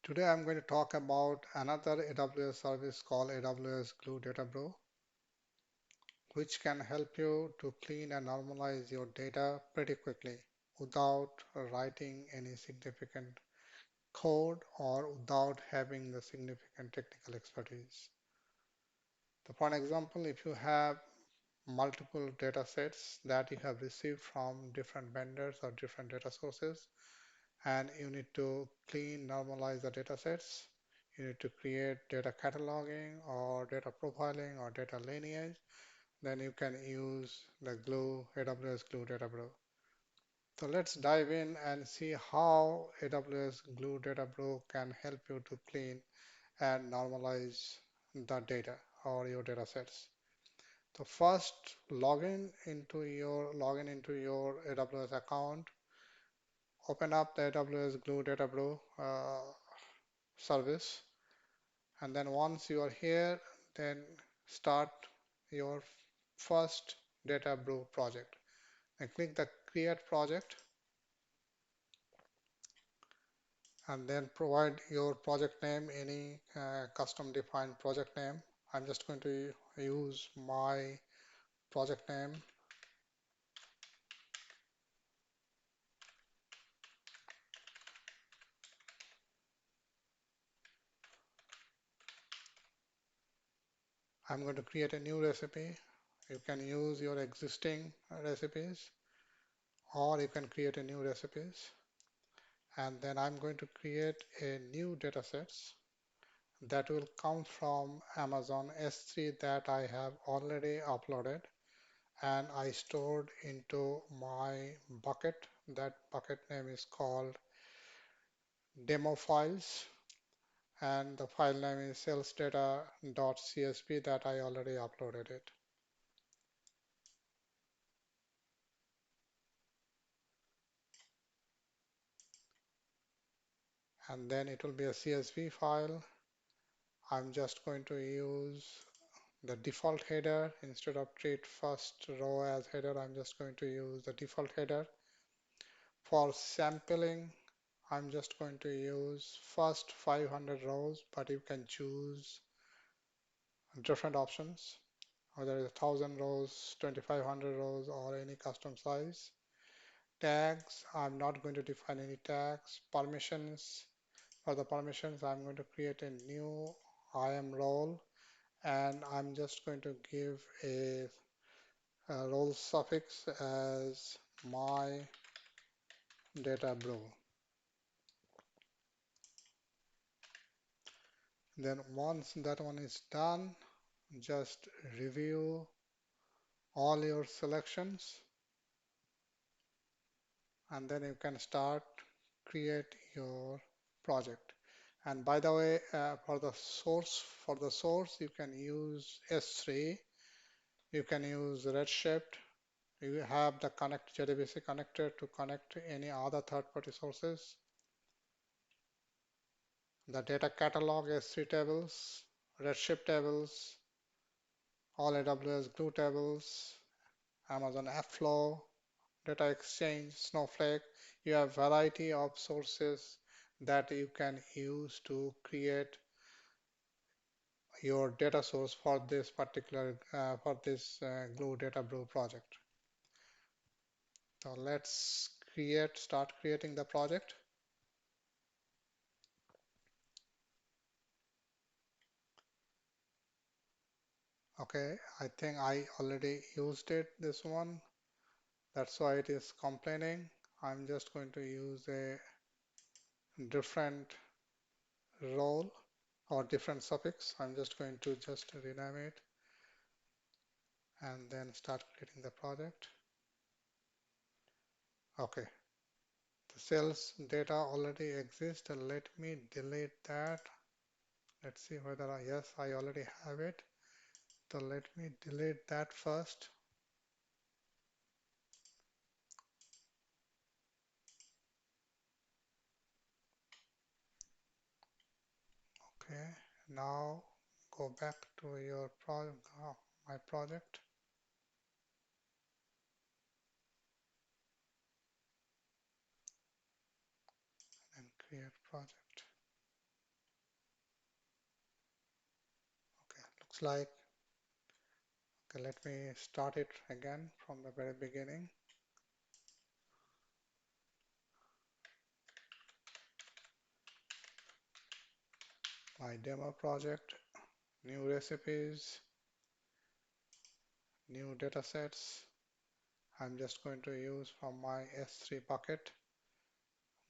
Today I'm going to talk about another AWS service called AWS Glue DataBrew, which can help you to clean and normalize your data pretty quickly without writing any significant code or without having the significant technical expertise. So for an example, if you have multiple data sets that you have received from different vendors or different data sources, and you need to clean, normalize the data sets. You need to create data cataloging or data profiling or data lineage. Then you can use the Glue, AWS Glue DataBrew. So let's dive in and see how AWS Glue DataBrew can help you to clean and normalize the data or your data sets. So first, login into your AWS account. Open up the AWS Glue DataBrew service, and then once you are here, then start your first DataBrew project. And click the Create Project, and then provide your project name, any custom defined project name. I'm just going to use my project name. I'm going to create a new recipe. You can use your existing recipes, or you can create a new recipes. And then I'm going to create a new data sets that will come from Amazon S3 that I have already uploaded and I stored into my bucket. That bucket name is called demo files, and the file name is salesdata.csv that I already uploaded it. And then it will be a CSV file. I'm just going to use the default header. Instead of treat first row as header, I'm just going to use the default header. For sampling, I'm just going to use first 500 rows, but you can choose different options, whether it's 1000 rows, 2500 rows, or any custom size. Tags, I'm not going to define any tags. Permissions, for the permissions, I'm going to create a new IAM role, and I'm just going to give a role suffix as my data brew. Then once that one is done, just review all your selections, and then you can start create your project. And by the way, for the source, you can use S3, you can use Redshift, you have the connect JDBC connector to connect any other third-party sources. The data catalog S3 tables, Redshift tables, all AWS Glue tables, Amazon Airflow, Data Exchange, Snowflake. You have variety of sources that you can use to create your data source for this particular Glue Data Brew project. So let's start creating the project. Okay, I think I already used it, this one. That's why it is complaining. I'm just going to use a different role or different suffix. I'm just going to just rename it and then start creating the project. Okay, the sales data already exists. Let me delete that. Let's see whether yes, I already have it. So let me delete that first. Okay, now go back to your project, my project, and create project. looks like. Okay, let me start it again from the very beginning. My demo project, new recipes, new data sets. I'm just going to use from my S3 bucket,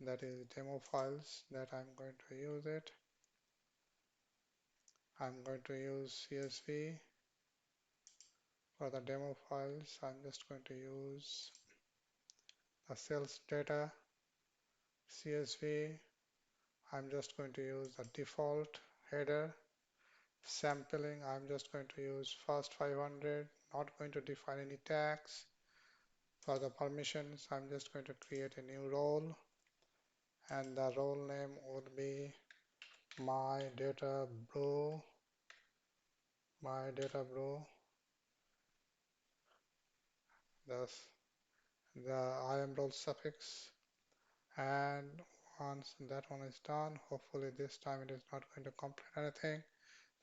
that is demo files, that I'm going to use it. I'm going to use CSV for the demo files. I'm just going to use the sales data CSV. I'm just going to use the default header. Sampling, I'm just going to use first 500, not going to define any tags. For the permissions, I'm just going to create a new role, and the role name would be my data brew, my data brew. Thus, the IAM role suffix, and once that one is done, hopefully this time it is not going to complain anything.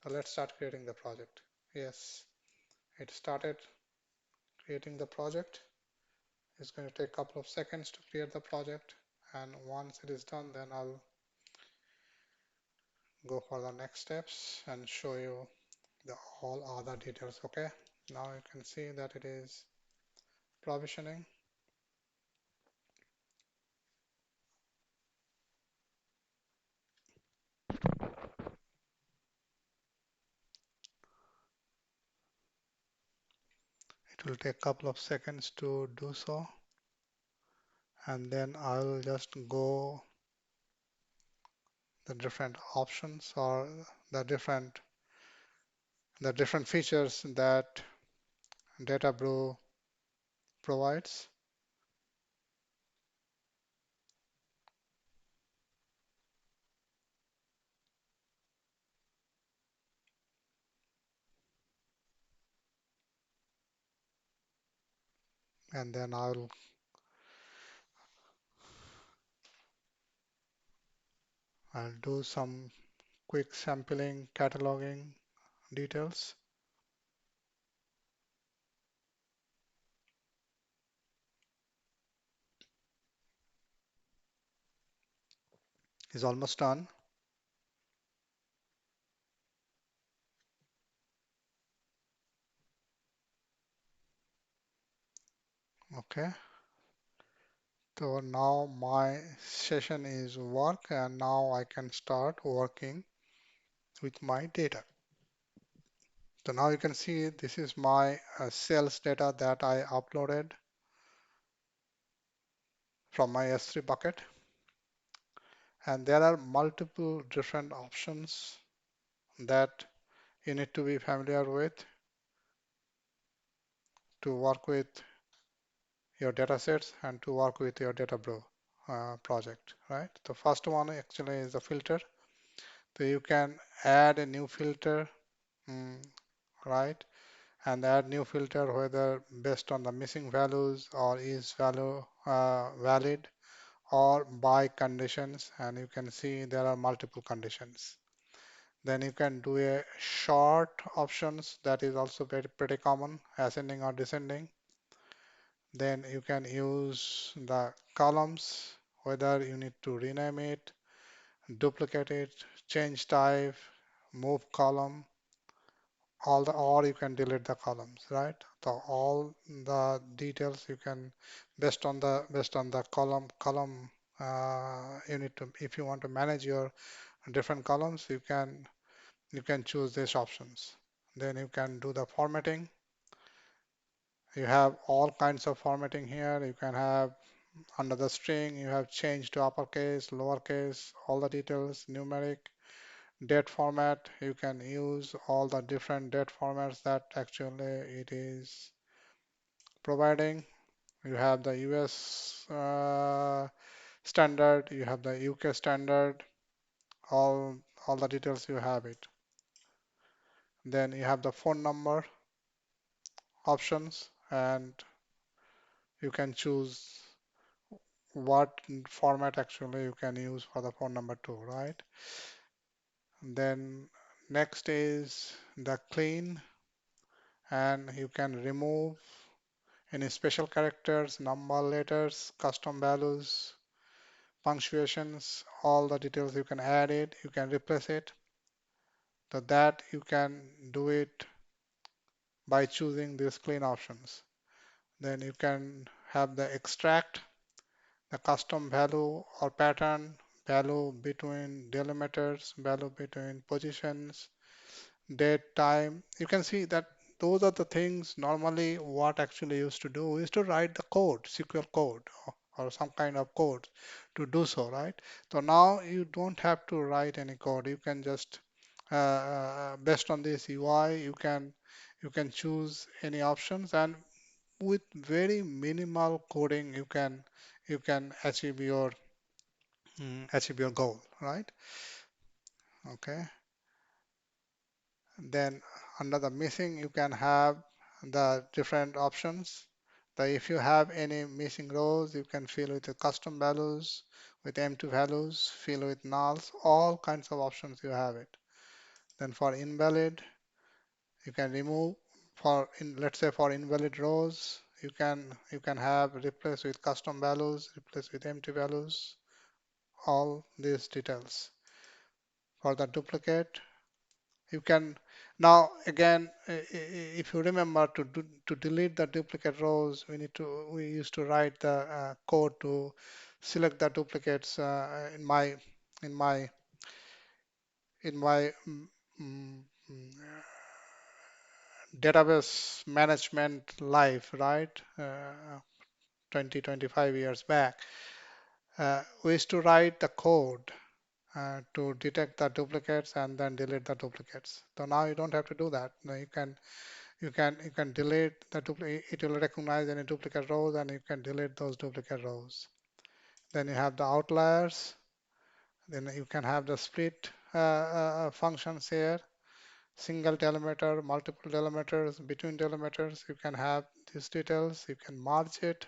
So let's start creating the project. Yes, it started creating the project. It's going to take a couple of seconds to create the project, and once it is done, then I'll go for the next steps and show you the all other details. Okay, now you can see that it is provisioning. It will take a couple of seconds to do so, and then I'll just go the different options or the different features that DataBrew provides. And then I'll do some quick sampling, cataloging details. Is almost done. Okay. So now my session is work, and now I can start working with my data. So now you can see this is my sales data that I uploaded from my S3 bucket. And there are multiple different options that you need to be familiar with to work with your data sets and to work with your DataBrew project, right? The first one actually is the filter. So you can add a new filter, mm, right? And add new filter whether based on the missing values or is value valid or by conditions, and you can see there are multiple conditions. Then you can do a short options that is also very pretty common, ascending or descending. Then you can use the columns, whether you need to rename it, duplicate it, change type, move column, all the, or you can delete the columns, right? So all the details you can based on the column you need to, if you want to manage your different columns, you can choose these options. Then you can do the formatting. You have all kinds of formatting here. You can have under the string, you have change to uppercase, lowercase, all the details, numeric, date format. You can use all the different date formats that actually it is providing. You have the US standard, you have the UK standard, all all the details you have it. Then you have the phone number options, and you can choose what format actually you can use for the phone number too, right? Then next is the clean, and you can remove any special characters, number letters, custom values, punctuations, all the details you can add it, you can replace it. So that you can do it by choosing these clean options. Then you can have the extract, the custom value or pattern, value between delimiters, value between positions, date, time. You can see that those are the things normally what actually used to do is to write the code, SQL code or some kind of code to do so, right? So now you don't have to write any code. You can just based on this UI, you can choose any options, and with very minimal coding, you can achieve your goal, right? Okay. Then under the missing, you can have the different options. If you have any missing rows, you can fill with the custom values, with empty values, fill with nulls, all kinds of options you have it. Then for invalid, you can remove let's say for invalid rows, you can have replace with custom values, replace with empty values, all these details. For the duplicate, you can now again, if you remember to delete the duplicate rows, we used to write the code to select the duplicates in my database management life, right? 20, 25 years back, we used to write the code to detect the duplicates and then delete the duplicates. So now you don't have to do that. Now you can delete the duplicate. It will recognize any duplicate rows, and you can delete those duplicate rows. Then you have the outliers. Then you can have the split functions here. Single delimiter, multiple delimiters, between delimiters. You can have these details. You can merge it.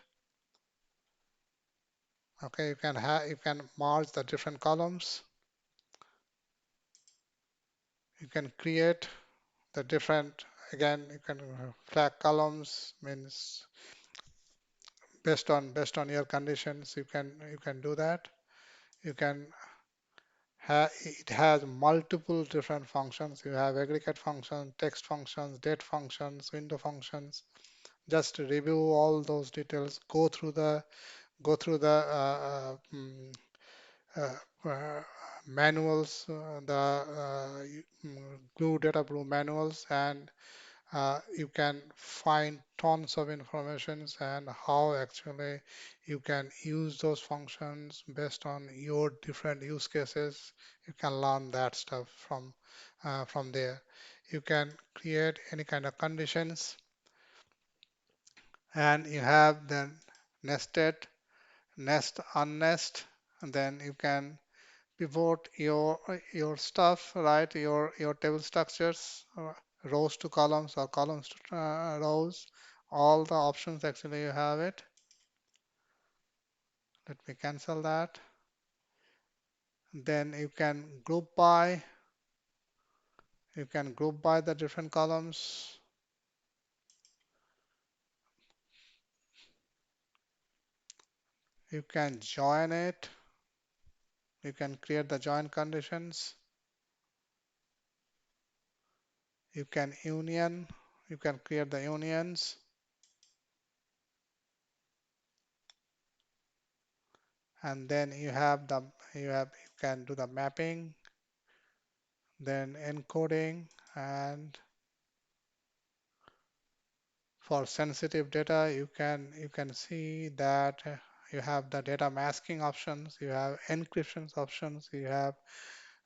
Okay, you can merge the different columns. You can create the different, again, you can flag columns, means based on your conditions, you can do that. You can it has multiple different functions. You have aggregate functions, text functions, date functions, window functions. Just review all those details, go through the uh, uh, manuals, Glue DataBrew manuals, and you can find tons of informations and how actually you can use those functions based on your different use cases. You can learn that stuff from there. You can create any kind of conditions, and you have then nested, nest, unnest, and then you can pivot your stuff, right? Your table structures, rows to columns or columns to rows. All the options actually you have it. Let me cancel that. Then you can group by. You can group by the different columns. You can join it. You can create the join conditions. You can union. You can create the unions. And then you can do the mapping, then encoding, and for sensitive data, you can see that you have the data masking options, you have encryptions options, you have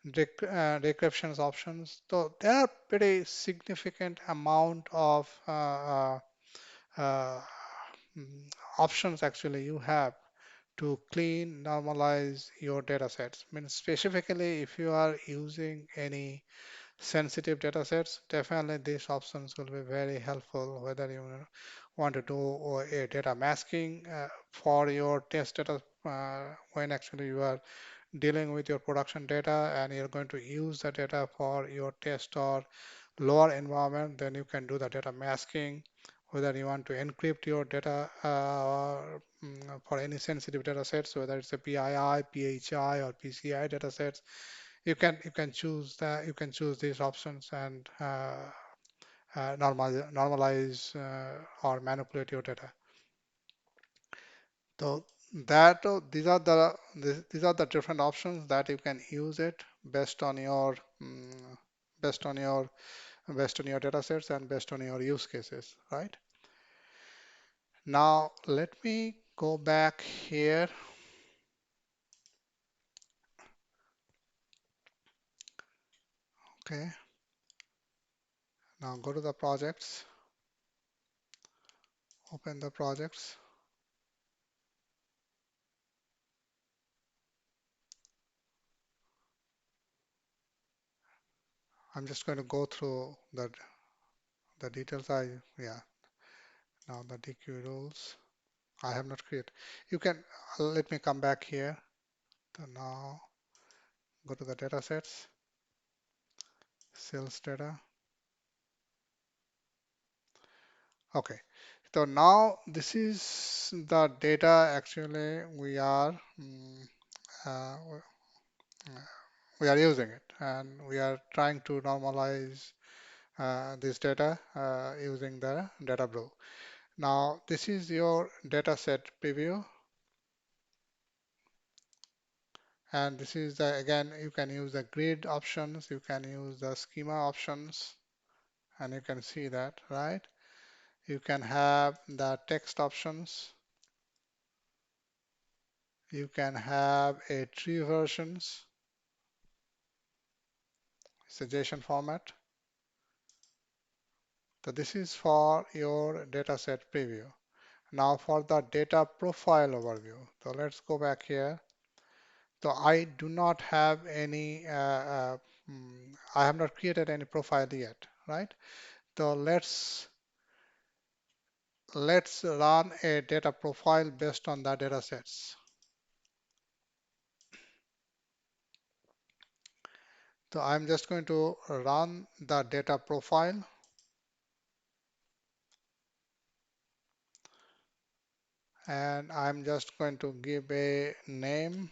decryptions options. So there are pretty significant amount of uh, mm, options actually you have to clean, normalize your data sets. I mean, specifically if you are using any sensitive data sets, definitely these options will be very helpful, whether you want to do a data masking for your test data when actually you are dealing with your production data and you're going to use the data for your test or lower environment, then you can do the data masking. Whether you want to encrypt your data for any sensitive data sets, whether it's a PII, PHI, or PCI data sets, you can choose that. You can choose these options and normalize or manipulate your data. So these are the different options that you can use it based on your based on your based on your data sets and based on your use cases, right? Now let me go back here. Okay, now go to the projects, open the projects. I'm just going to go through the details. Yeah, now the DQ rules. I have not created. You can let me come back here. So now go to the data sets, sales data. Okay, so now this is the data actually uh, we are using it and we are trying to normalize this data using the DataBrew. Now this is your data set preview, and this is the again you can use the grid options, you can use the schema options, and you can see that, right? You can have the text options, you can have a tree versions, it's a JSON format. So this is for your data set preview. Now for the data profile overview. So let's go back here. So I do not have any, I have not created any profile yet, right? So let's run a data profile based on the data sets. So I'm just going to run the data profile, and I'm just going to give a name,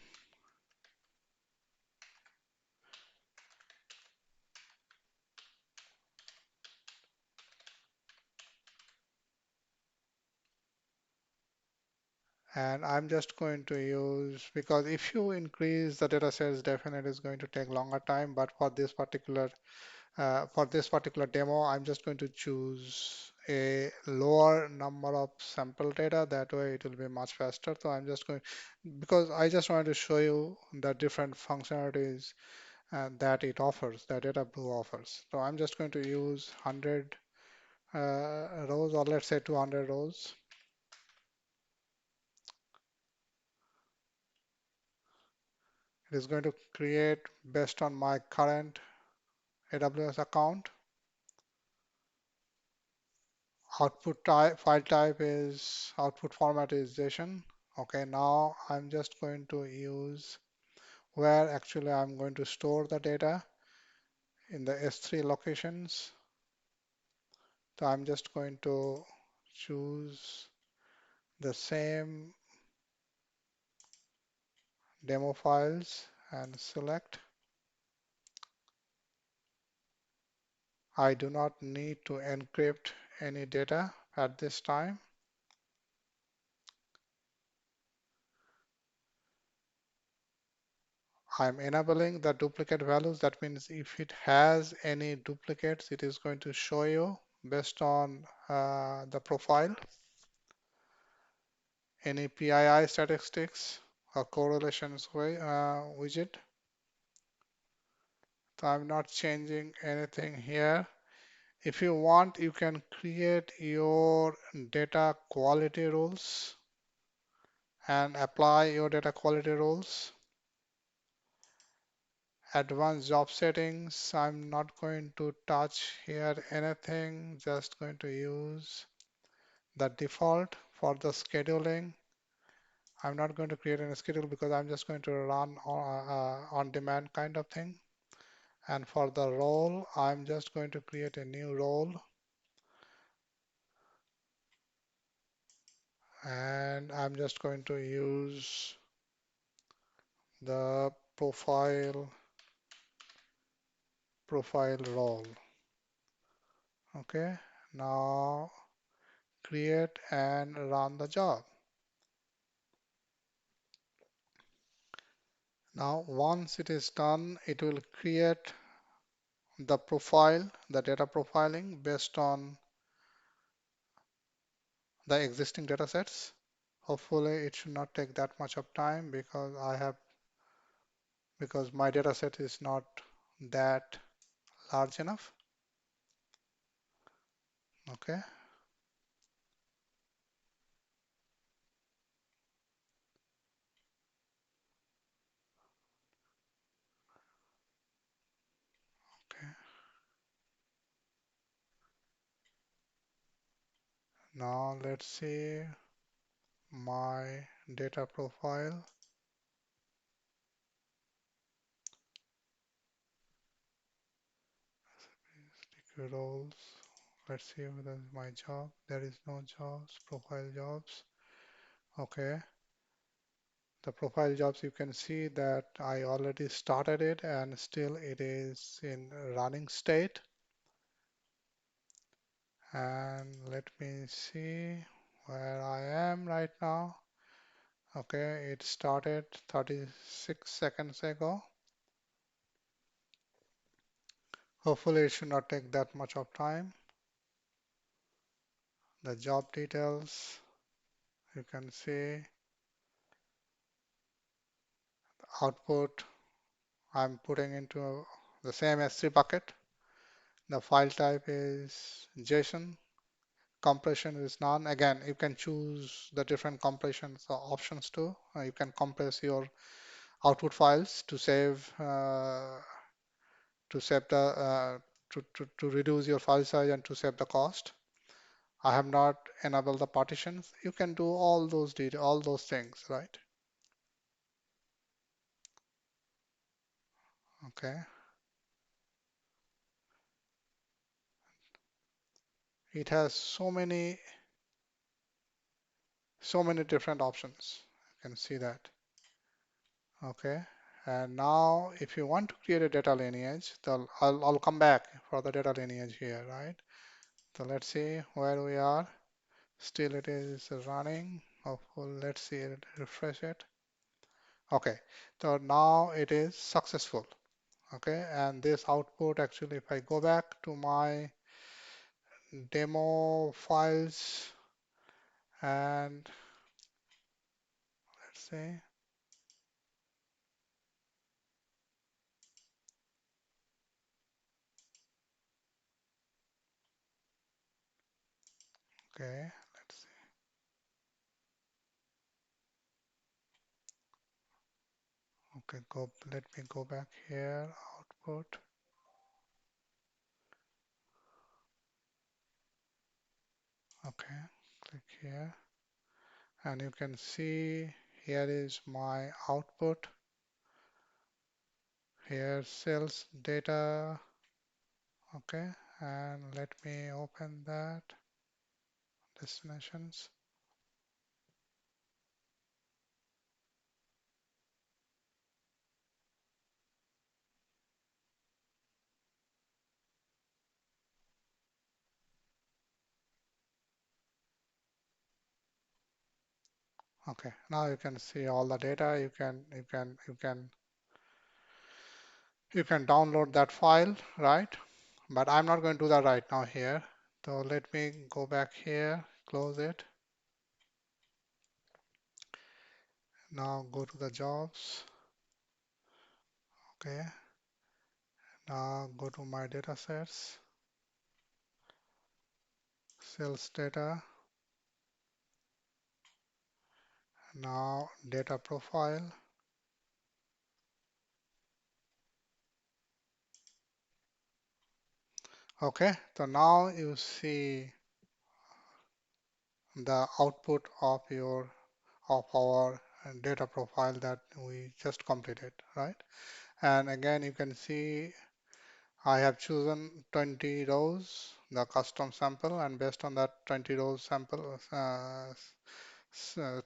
and I'm just going to use, because if you increase the data sets, definitely it's going to take longer time, but for this particular demo, I'm just going to choose a lower number of sample data. That way it will be much faster. So I'm just going, because I just wanted to show you the different functionalities that it offers, that DataBrew offers. So I'm just going to use 100 rows, or let's say 200 rows. It is going to create based on my current AWS account. File type is, output format is JSON. Okay, now I'm just going to use where actually I'm going to store the data in the S3 locations. So I'm just going to choose the same demo files and select. I do not need to encrypt any data at this time. I'm enabling the duplicate values. That means if it has any duplicates, it is going to show you based on the profile, any PII statistics or correlations widget. So I'm not changing anything here. If you want, you can create your data quality rules and apply your data quality rules. Advanced job settings, I'm not going to touch here anything, just going to use the default. For the scheduling, I'm not going to create any schedule because I'm just going to run on demand kind of thing. And for the role, I'm just going to create a new role, and I'm just going to use the profile role. Okay, now create and run the job. Now once it is done, it will create the profile, the data profiling based on the existing data sets. Hopefully it should not take that much of time because my data set is not that large enough. Okay, okay. Now let's see my data profile. Sticky roles. Let's see whether my job. There is no jobs, profile jobs. Okay. The profile jobs, you can see that I already started it and still it is in running state. And let me see where I am right now. Okay, it started 36 seconds ago. Hopefully it should not take that much of time. The job details, you can see output I'm putting into the same S3 bucket. The file type is JSON. Compression is none. Again, you can choose the different compressions options too. You can compress your output files to save the to reduce your file size and to save the cost. I have not enabled the partitions. You can do all those things, right? Okay. It has so many different options. You can see that. Okay. And now if you want to create a data lineage, I'll come back for the data lineage here, right? So let's see where we are. Still it is running. Hopefully, let's see it, refresh it. Okay. So now it is successful. Okay. And this output actually, if I go back to my demo files and let's see. Okay. Let's see. Okay. Let me go back here. Output. Okay. Click here. And you can see here is my output. Here sales data. Okay. And let me open that. Destinations. Okay. Now you can see all the data. You can download that file, right? But I'm not going to do that right now here. So let me go back here, close it. Now go to the jobs. Okay. Now go to my data sets, sales data. Now data profile. Okay. So now you see the output of our data profile that we just completed, right? And again, you can see I have chosen 20 rows, the custom sample, and based on that 20 rows sample,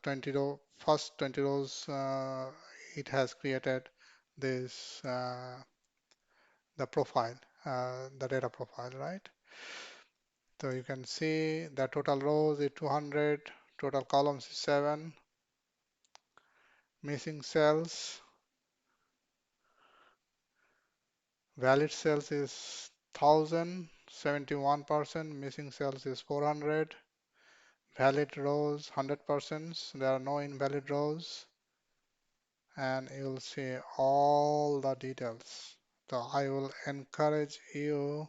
20 row, first 20 rows, it has created this, the profile, the data profile, right? So you can see the total rows is 200, total columns is 7, missing cells, valid cells is 1000, 71%, missing cells is 400, valid rows 100%, there are no invalid rows, and you will see all the details. So I will encourage you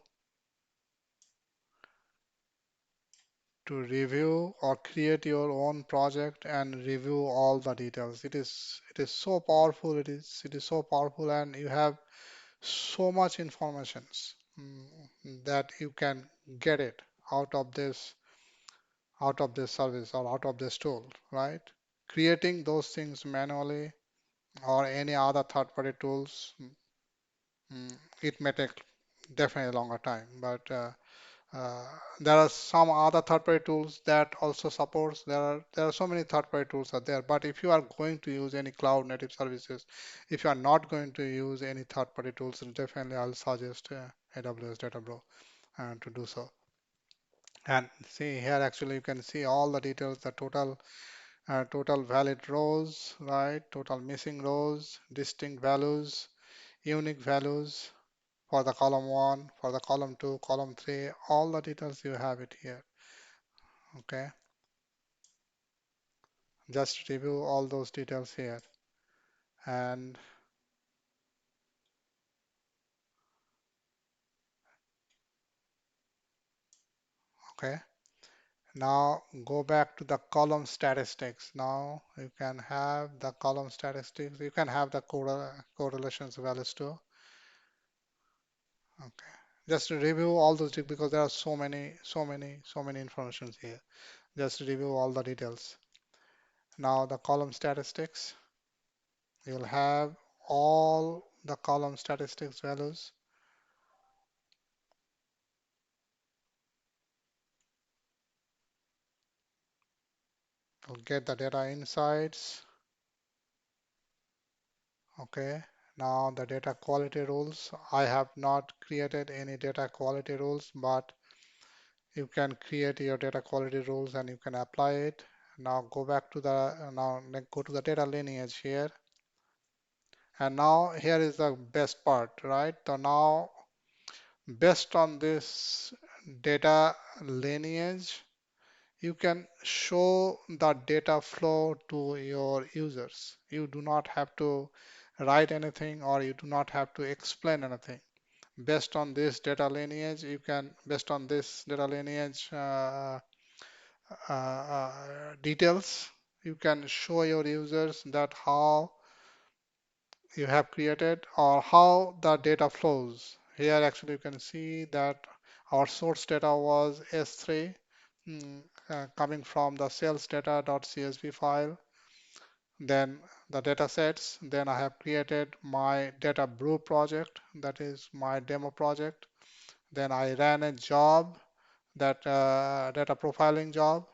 to review or create your own project and review all the details. It is so powerful. It is so powerful, and you have so much information that you can get it out of this service or out of this tool, right? Creating those things manually or any other third-party tools, mm, it may take definitely a longer time, but uh, there are some other third-party tools that also supports. There are so many third-party tools are there. But if you are going to use any cloud native services, if you are not going to use any third-party tools, then definitely I'll suggest AWS DataBrew to do so. And see here, actually, you can see all the details, the total valid rows, right? Total missing rows, distinct values, unique values for the column 1, for the column 2, column 3, all the details you have it here. Okay, just review all those details here. And okay, now go back to the column statistics. Now you can have the column statistics. You can have the correlations values too. Okay, just review all those because there are so many informations here. Just review all the details. Now the column statistics, you'll have all the column statistics values. You'll get the data insights. Okay, now the data quality rules. I have not created any data quality rules, but you can create your data quality rules and you can apply it. Now go back to the go to the data lineage here. And now here is the best part, right? So now based on this data lineage, you can show the data flow to your users. You do not have to write anything or you do not have to explain anything. Based on this data lineage, based on this data lineage details, you can show your users that how you have created or how the data flows. Here actually you can see that our source data was S3 coming from the sales data.csv file. Then the data sets. Then I have created my data brew project, that is my demo project. Then I ran a job, that data profiling job,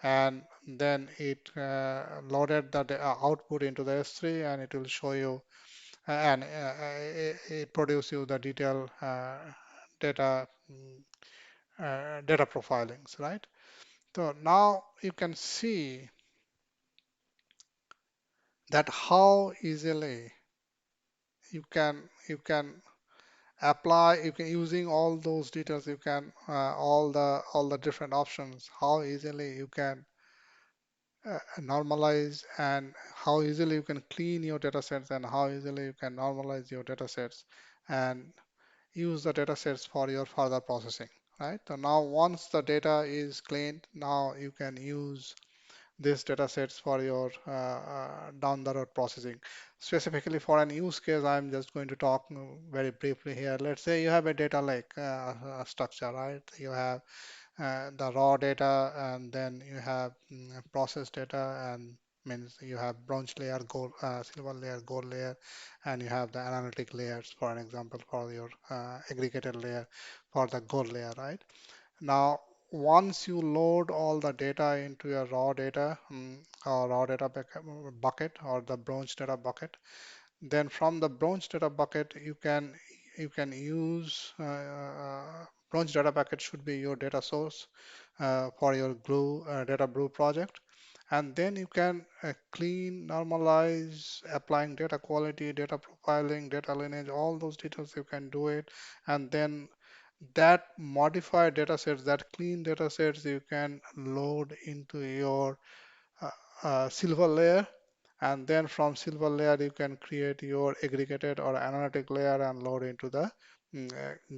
and then it loaded the output into the S3 and it will show you and it produce you the detailed data data profilings, right? So now you can see that how easily you can apply, you can using all those details, you can all the different options, how easily you can normalize, and how easily you can clean your data sets, and how easily you can normalize your data sets and use the data sets for your further processing, right? So now once the data is cleaned, now you can use these data sets for your down the road processing. Specifically for an use case, I'm just going to talk very briefly here. Let's say you have a data lake structure, right? You have the raw data, and then you have processed data, and Means you have bronze layer, gold, silver layer, gold layer, and you have the analytic layers, for an example, for your aggregated layer for the gold layer, right? Now, once you load all the data into your raw data or raw data bucket or the bronze data bucket, then from the bronze data bucket you can use bronze data bucket should be your data source for your Glue DataBrew project, and then you can clean, normalize, applying data quality, data profiling, data lineage, all those details you can do it, and then that modified data sets, that clean data sets you can load into your uh, silver layer, and then from silver layer you can create your aggregated or analytic layer and load into the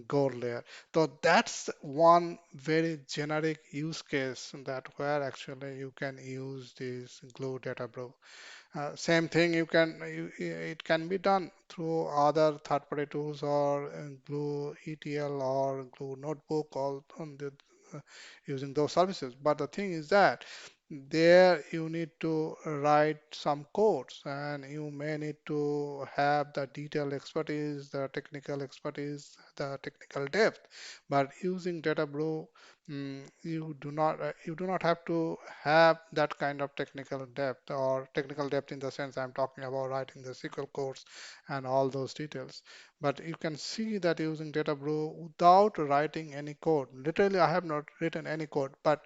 gold layer. So that's one very generic use case that where actually you can use this Glue Data Brew. Same thing it can be done through other third-party tools or Glue ETL or Glue Notebook or on using those services. But the thing is that there you need to write some codes and you may need to have the detailed expertise, the technical expertise, the technical depth. But using DataBrew, you do not have to have that kind of technical depth or technical depth in the sense I'm talking about writing the SQL codes and all those details. But you can see that using DataBrew without writing any code. Literally, I have not written any code, but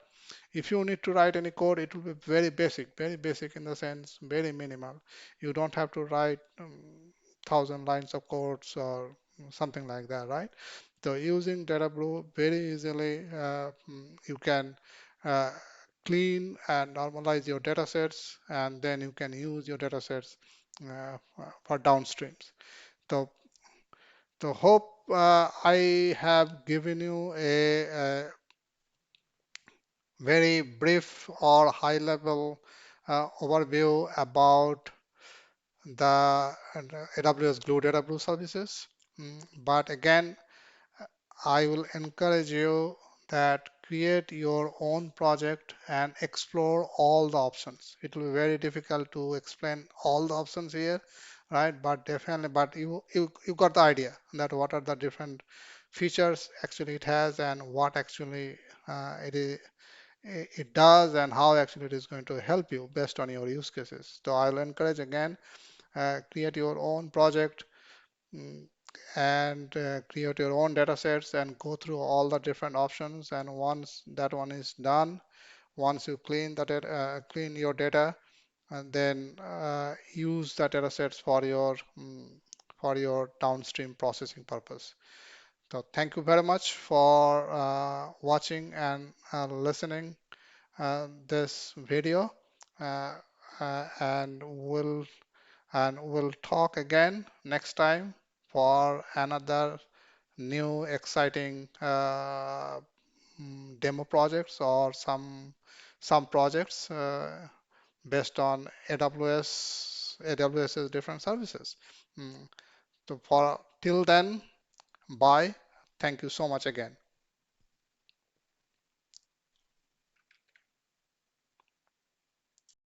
if you need to write any code, it will be very basic in the sense very minimal. You don't have to write 1,000 lines of codes or something like that, right? So using DataBrew very easily, you can uh, clean and normalize your data sets, and then you can use your data sets for downstreams. So, so hope I have given you a very brief or high level overview about the AWS Glue DataBrew services. But again, I will encourage you that create your own project and explore all the options. It will be very difficult to explain all the options here, right? But definitely, but you got the idea that what are the different features actually it has and what actually it does and how actually it is going to help you based on your use cases. So I'll encourage again, create your own project mm, and create your own data sets and go through all the different options. And once that one is done, once you clean the data, clean your data, and then use the data sets for your downstream processing purpose. So thank you very much for watching and listening this video, uh, and we'll talk again next time for another new exciting demo projects or some projects based on AWS's different services. Mm, So for till then, bye. Thank you so much again.